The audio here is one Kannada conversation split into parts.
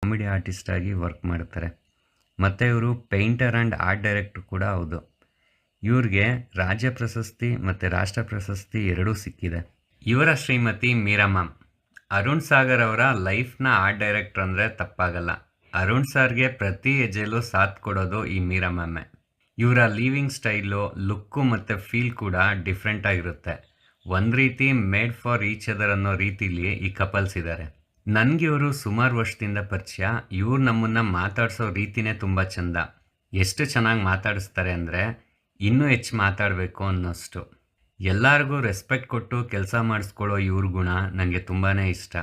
ಕಾಮಿಡಿ ಆರ್ಟಿಸ್ಟ್ ಆಗಿ ವರ್ಕ್ ಮಾಡ್ತಾರೆ. ಮತ್ತು ಇವರು ಪೇಂಟರ್ ಆ್ಯಂಡ್ ಆರ್ಟ್ ಡೈರೆಕ್ಟರ್ ಕೂಡ ಹೌದು. ಇವ್ರಿಗೆ ರಾಜ್ಯ ಪ್ರಶಸ್ತಿ ಮತ್ತು ರಾಷ್ಟ್ರ ಪ್ರಶಸ್ತಿ ಎರಡೂ ಸಿಕ್ಕಿದೆ. ಇವರ ಶ್ರೀಮತಿ ಮೀರಾ ಮ್ಯಾಮ್. ಅರುಣ್ ಸಾಗರ್ ಅವರ ಲೈಫ್ನ ಆರ್ಟ್ ಡೈರೆಕ್ಟರ್ ಅಂದರೆ ತಪ್ಪಾಗಲ್ಲ. ಅರುಣ್ ಸರ್ಗೆ ಪ್ರತಿ ಹೆಜ್ಜೆಯಲ್ಲೂ ಸಾಥ್ ಕೊಡೋದು ಈ ಮೀರಾ ಮ್ಯಾಮೇ. ಇವರ ಲೀವಿಂಗ್ ಸ್ಟೈಲು, ಲುಕ್ಕು ಮತ್ತು ಫೀಲ್ ಕೂಡ ಡಿಫ್ರೆಂಟ್ ಆಗಿರುತ್ತೆ. ಒಂದು ರೀತಿ ಮೇಡ್ ಫಾರ್ ಈಚ್ ಅದರ್ ಅನ್ನೋ ರೀತಿಲಿ ಈ ಕಪಲ್ಸ್ ಇದ್ದಾರೆ. ನನಗೆ ಇವರು ಸುಮಾರು ವರ್ಷದಿಂದ ಪರಿಚಯ. ಇವ್ರು ನಮ್ಮನ್ನು ಮಾತಾಡಿಸೋ ರೀತಿನೇ ತುಂಬ ಚೆಂದ. ಎಷ್ಟು ಚೆನ್ನಾಗಿ ಮಾತಾಡಿಸ್ತಾರೆ ಅಂದರೆ ಇನ್ನೂ ಹೆಚ್ಚು ಮಾತಾಡಬೇಕು ಅನ್ನೋಷ್ಟು. ಎಲ್ಲರಿಗೂ ರೆಸ್ಪೆಕ್ಟ್ ಕೊಟ್ಟು ಕೆಲಸ ಮಾಡಿಸ್ಕೊಳ್ಳೋ ಇವ್ರ ಗುಣ ನನಗೆ ತುಂಬಾ ಇಷ್ಟ.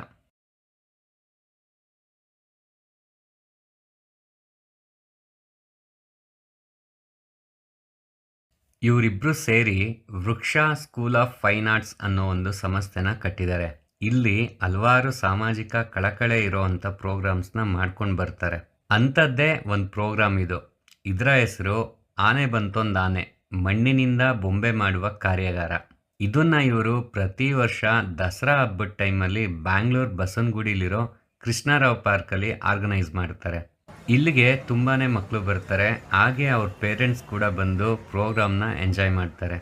ಇವರಿಬ್ಬರು ಸೇರಿ ವೃಕ್ಷ ಸ್ಕೂಲ್ ಆಫ್ ಫೈನ್ ಆರ್ಟ್ಸ್ ಅನ್ನೋ ಒಂದು ಸಂಸ್ಥೆನ ಕಟ್ಟಿದ್ದಾರೆ. ಇಲ್ಲಿ ಹಲವಾರು ಸಾಮಾಜಿಕ ಕಳಕಳೆ ಇರೋವಂಥ ಪ್ರೋಗ್ರಾಮ್ಸ್ನ ಮಾಡ್ಕೊಂಡು ಬರ್ತಾರೆ. ಅಂಥದ್ದೇ ಒಂದು ಪ್ರೋಗ್ರಾಮ್ ಇದು. ಇದರ ಹೆಸರು ಆನೆ ಬಂತೊಂದು ಆನೆ, ಮಣ್ಣಿನಿಂದ ಬೊಂಬೆ ಮಾಡುವ ಕಾರ್ಯಾಗಾರ. ಇದನ್ನು ಇವರು ಪ್ರತಿ ವರ್ಷ ದಸರಾ ಹಬ್ಬದ ಟೈಮಲ್ಲಿ ಬ್ಯಾಂಗ್ಳೂರ್ ಬಸವನಗುಡಿಲಿರೋ ಕೃಷ್ಣರಾವ್ ಪಾರ್ಕಲ್ಲಿ ಆರ್ಗನೈಸ್ ಮಾಡ್ತಾರೆ. ಇಲ್ಲಿಗೆ ತುಂಬಾ ಮಕ್ಕಳು ಬರ್ತಾರೆ. ಹಾಗೆ ಅವ್ರ ಪೇರೆಂಟ್ಸ್ ಕೂಡ ಬಂದು ಪ್ರೋಗ್ರಾಮ್ನ ಎಂಜಾಯ್ ಮಾಡ್ತಾರೆ.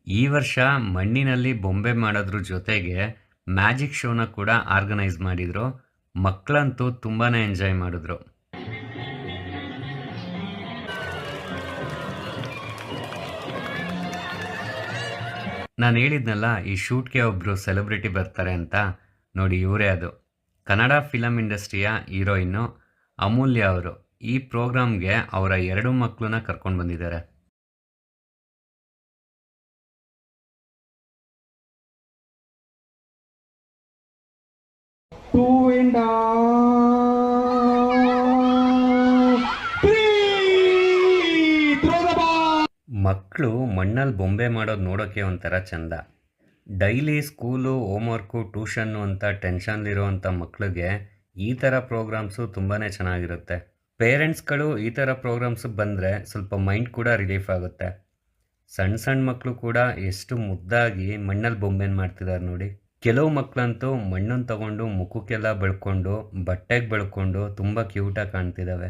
ಈ ವರ್ಷ ಮಣ್ಣಿನಲ್ಲಿ ಬೊಂಬೆ ಮಾಡೋದ್ರ ಜೊತೆಗೆ ಮ್ಯಾಜಿಕ್ ಶೋನ ಕೂಡ ಆರ್ಗನೈಸ್ ಮಾಡಿದ್ರು. ಮಕ್ಕಳಂತೂ ತುಂಬಾ ಎಂಜಾಯ್ ಮಾಡಿದ್ರು. ನಾನು ಹೇಳಿದ್ನಲ್ಲ, ಈ ಶೂಟ್ಗೆ ಒಬ್ಬರು ಸೆಲೆಬ್ರಿಟಿ ಬರ್ತಾರೆ ಅಂತ. ನೋಡಿ, ಇವರೇ ಅದು. ಕನ್ನಡ ಫಿಲಮ್ ಇಂಡಸ್ಟ್ರಿಯ ಹೀರೋಯಿನ್ನು ಅಮೂಲ್ಯ ಅವರು ಈ ಪ್ರೋಗ್ರಾಮ್ಗೆ ಅವರ 2 ಮಕ್ಕಳನ್ನ ಕರ್ಕೊಂಡು ಬಂದಿದ್ದಾರೆ. ಮಕ್ಕಳು ಮಣ್ಣಲ್ಲಿ ಬೊಂಬೆ ಮಾಡೋದು ನೋಡೋಕ್ಕೆ ಒಂಥರ ಚೆಂದ. ಡೈಲಿ ಸ್ಕೂಲು, ಹೋಮ್ವರ್ಕು, ಟ್ಯೂಷನ್ನು ಅಂತ ಟೆನ್ಷನ್ಲಿರುವಂಥ ಮಕ್ಕಳಿಗೆ ಈ ಥರ ಪ್ರೋಗ್ರಾಮ್ಸು ತುಂಬಾ ಚೆನ್ನಾಗಿರುತ್ತೆ. ಪೇರೆಂಟ್ಸ್ಗಳು ಈ ಥರ ಪ್ರೋಗ್ರಾಮ್ಸಿಗೆ ಬಂದರೆ ಸ್ವಲ್ಪ ಮೈಂಡ್ ಕೂಡ ರಿಲೀಫ್ ಆಗುತ್ತೆ. ಸಣ್ಣ ಸಣ್ಣ ಮಕ್ಕಳು ಕೂಡ ಎಷ್ಟು ಮುದ್ದಾಗಿ ಮಣ್ಣಲ್ಲಿ ಬೊಂಬೆನ ಮಾಡ್ತಿದ್ದಾರೆ ನೋಡಿ. ಕೆಲವು ಮಕ್ಕಳಂತೂ ಮಣ್ಣನ್ನು ತಗೊಂಡು ಮುಖಕ್ಕೆಲ್ಲ ಬೆಳ್ಕೊಂಡು, ಬಟ್ಟೆಗೆ ಬೆಳ್ಕೊಂಡು ತುಂಬ ಕ್ಯೂಟಾಗಿ ಕಾಣ್ತಿದ್ದಾವೆ.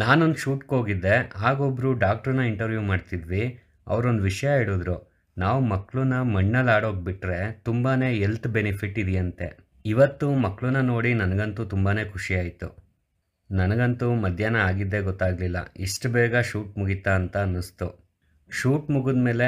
ನಾನೊಂದು ಶೂಟ್ಗೆ ಹೋಗಿದ್ದೆ. ಹಾಗೊಬ್ಬರು ಡಾಕ್ಟ್ರನ್ನ ಇಂಟರ್ವ್ಯೂ ಮಾಡ್ತಿದ್ವಿ. ಅವರೊಂದು ವಿಷಯ ಹೇಳಿದ್ರು. ನಾವು ಮಕ್ಕಳನ್ನ ಮಣ್ಣಲ್ಲಿ ಆಡೋಕೆ ಬಿಟ್ಟರೆ ತುಂಬಾ ಹೆಲ್ತ್ ಬೆನಿಫಿಟ್ ಇದೆಯಂತೆ. ಇವತ್ತು ಮಕ್ಕಳನ್ನ ನೋಡಿ ನನಗಂತೂ ತುಂಬಾ ಖುಷಿ ಆಯಿತು. ನನಗಂತೂ ಮಧ್ಯಾಹ್ನ ಆಗಿದ್ದೇ ಗೊತ್ತಾಗಲಿಲ್ಲ. ಇಷ್ಟು ಬೇಗ ಶೂಟ್ ಮುಗೀತಾ ಅಂತ ಅನ್ನಿಸ್ತು. ಶೂಟ್ ಮುಗಿದ್ಮೇಲೆ